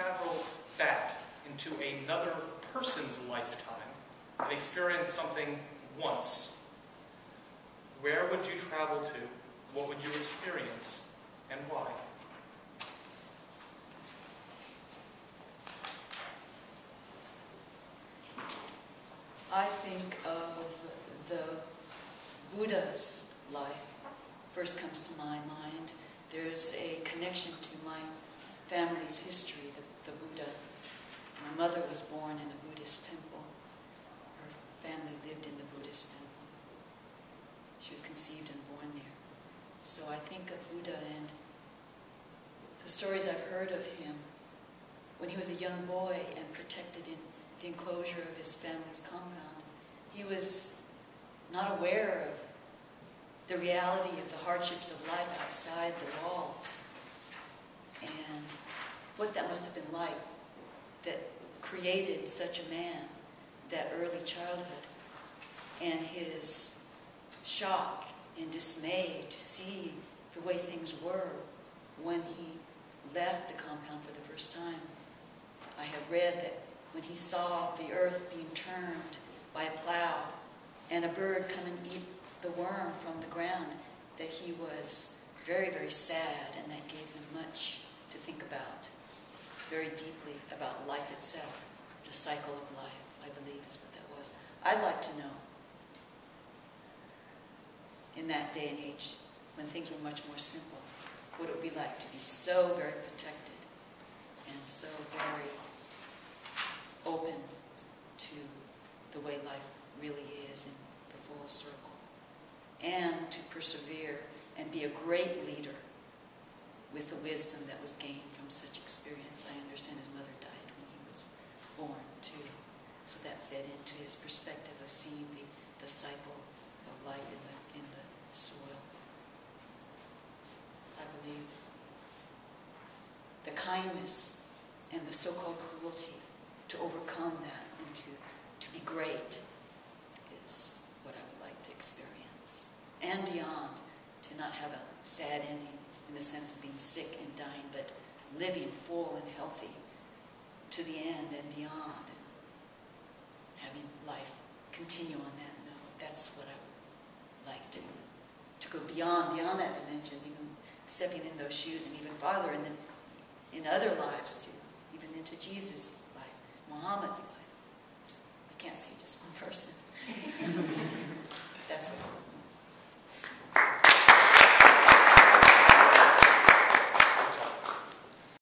travel back into another person's lifetime and experience something once, where would you travel to? What would you experience? And why? I think of the Buddha's life. First comes to my mind. There's a connection to my family's history, the Buddha. My mother was born in a Buddhist temple. Her family lived in the Buddhist temple. She was conceived and born there. So I think of Buddha and the stories I've heard of him when he was a young boy and protected in the enclosure of his family's compound. He was not aware of the reality of the hardships of life outside the walls and what that must have been like that created such a man, that early childhood, and his shock and dismay to see the way things were when he left the compound for the first time. I have read that when he saw the earth being turned by a plow and a bird come and eat the worm from the ground, that he was very, very sad, and that gave him much to think about, very deeply about life itself, the cycle of life, I believe is what that was. I'd like to know, in that day and age, when things were much more simple, what it would be like to be so very protected and so very open to the way life really is in the full circle, and to persevere and be a great leader with the wisdom that was gained from such experience. I understand his mother died when he was born too, so that fed into his perspective of seeing the cycle of life in the soil. I believe the kindness and the so-called cruelty to overcome that and to be great is what I would like to experience. And beyond, to not have a sad ending in the sense of being sick and dying, but living full and healthy to the end and beyond, and having life continue on that note. That's what I would like to go beyond that dimension, even stepping in those shoes, and even farther, and then in other lives too, even into Jesus' life, Muhammad's life. I can't see just one person. That's what